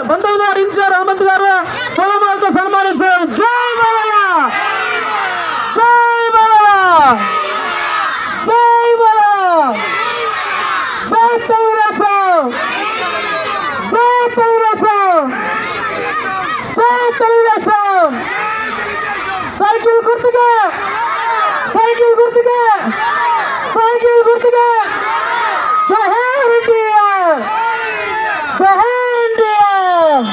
బంధువులు ఆడించారు హనుమంత్ గారు పొలమాలతో సన్మానిస్తారు. జై బాలయ్య, జై బాలయ్య, జై బాలయ్య, జై తెలుగుదేశం, జై తెలుగుదేశం, జై తెలుగుదేశం. సైకిల్ గుర్తుగా, సైకిల్ గుర్తుగా, సైకిల్ గుర్తుగా. జై ఎన్టీఆర్, జై ఎన్టీఆర్,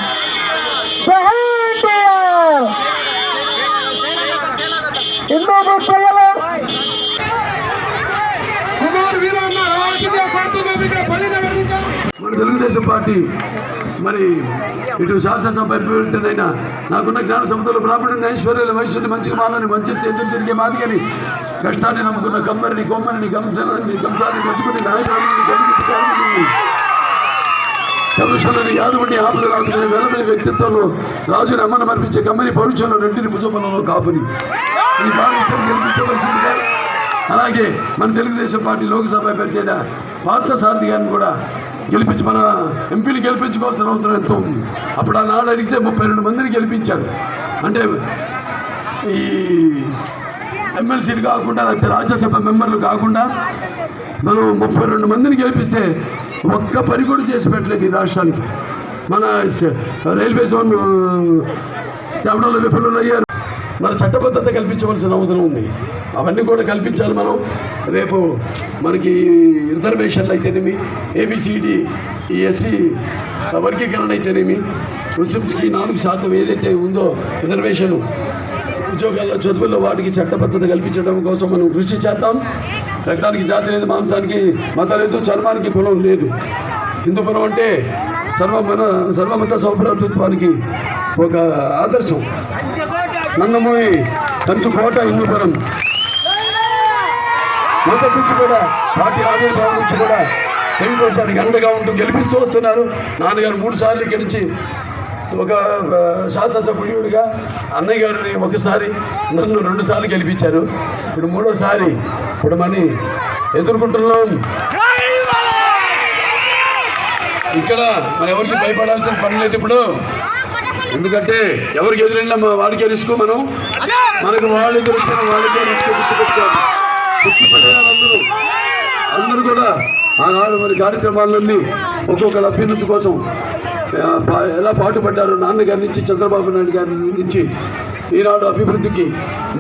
జై ఎన్టీఆర్. ఎన్నో ప్రజలు మన తెలుగుదేశం పార్టీ మరి ఇటు శాసనసభ అభ్యర్థినైనా నాకున్న జ్ఞాన సముద్రంలో బ్రాహ్మణుని ఐశ్వర్యాలు వయసుని మంచిగా మాలని మంచి చేతులు తిరిగే మాదిగని కష్టాన్ని నమ్ముకున్న కమ్మరిని కొమ్మరిని గంసాన్ని మంచుకుని నాయకులని కమిషనర్ని యాదవుని ఆపదలు ఆదుకునే వెలమని వ్యక్తిత్వంలో రాజుని అమ్మను మర్పించే కమ్మని పౌరుషంలో రెంటిని భుజమలలో కాపుని ఈ భారతం గెలిపించవలసిందిగా. అలాగే మన తెలుగుదేశం పార్టీ లోక్సభ అభ్యర్థి అయిన పార్థసారథి గారిని కూడా గెలిపించి మన ఎంపీలు గెలిపించుకోవాల్సిన అవసరం ఎంతో ఉంది. అప్పుడు ఆ నాడు అడిగితే 32 మందిని గెలిపించారు. అంటే ఈ ఎమ్మెల్సీలు కాకుండా రాజ్యసభ మెంబర్లు కాకుండా మనం 32 మందిని గెలిపిస్తే ఒక్క పని కూడా చేసి పెట్టలేదు ఈ రాష్ట్రానికి. మన రైల్వే జోన్ తేవడంలో విఫలం అయ్యారు. మన చట్టబద్ధత కల్పించవలసిన అవసరం ఉంది. అవన్నీ కూడా కల్పించాలి. మనం రేపు మనకి రిజర్వేషన్లు అయితేనేమి, ఏబిసిడి ఈ ఎస్సీ వర్గీకరణ అయితేనేమి, ముస్లిమ్స్కి 4% ఏదైతే ఉందో రిజర్వేషన్ ఉద్యోగాల్లో చదువుల్లో వాటికి చట్టబద్ధత కల్పించడం కోసం మనం కృషి చేద్దాం. రక్తానికి జాతి లేదు, మాంసానికి మతం లేదు, చర్మానికి కులం లేదు. హిందూపురం అంటే సర్వమత సౌభ్రాతృత్వానికి ఒక ఆదర్శం. నందమూరి కంచుకోట హిందూపురం మొదటి నుంచి కూడా పార్టీ ఆవిర్భావం నుంచి కూడా తెలుగుదేశానికి అండగా ఉంటూ గెలిపిస్తూ వస్తున్నారు. నాన్నగారు 3 సార్లు ఇక్కడి నుంచి ఒక శాసనసభ్యుడిగా, అన్నయ్య గారిని ఒకసారి, నన్ను 2 సార్లు గెలిపించారు. ఇప్పుడు 3వసారి ఇప్పుడు మని ఎదుర్కొంటున్నాం. ఇక్కడ మనం ఎవరికి భయపడాల్సిన పని లేదు ఇప్పుడు. ఎందుకంటే ఎవరికి ఎదురైనా వాడికే రిస్క్. మనకు వాళ్ళు ఎదురొచ్చిన వాళ్ళకే రిస్క్. అందరూ కూడా ఆనాడు మరి కార్యక్రమాలన్నీ ఒక్కొక్కరు అభ్యున్నతి కోసం ఎలా పాటుపడ్డారు. నాన్నగారి నుంచి, చంద్రబాబు నాయుడు గారి నుంచి ఈనాడు అభివృద్ధికి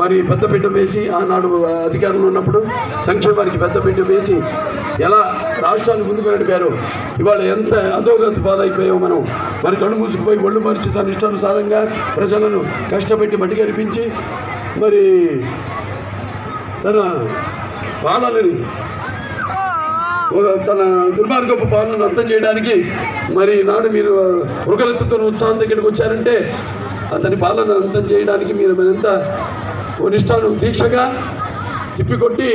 మరి పెద్దపీట వేసి, ఆనాడు అధికారంలో ఉన్నప్పుడు సంక్షేమానికి పెద్దపీట వేసి ఎలా రాష్ట్రాన్ని ముందుకు నడిపారో, ఇవాళ ఎంత అధోగతి పాలైపోయామో మనం. మరి కళ్ళు మూసుకుపోయి ఒళ్ళు మరిచి తన ఇష్టానుసారంగా ప్రజలను కష్టపెట్టి మట్టిగరిపించి మరి తన పాలనని, తన దుర్మార్గపు పాలనను అంతం చేయడానికి మరి నాడు మీరు ఒకరెత్తుతో ఉత్సాహం దగ్గరికి వచ్చారంటే అతని పాలన అంతం చేయడానికి మీరు ఎంత నిష్ఠాను దీక్షగా తిప్పికొట్టి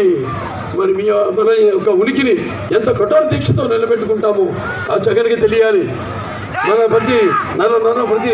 మరి మన యొక్క ఉనికిని ఎంత కఠోర దీక్షతో నిలబెట్టుకుంటాము ఆ జగన్కి తెలియాలి. మన ప్రతి నెలలో ప్రతి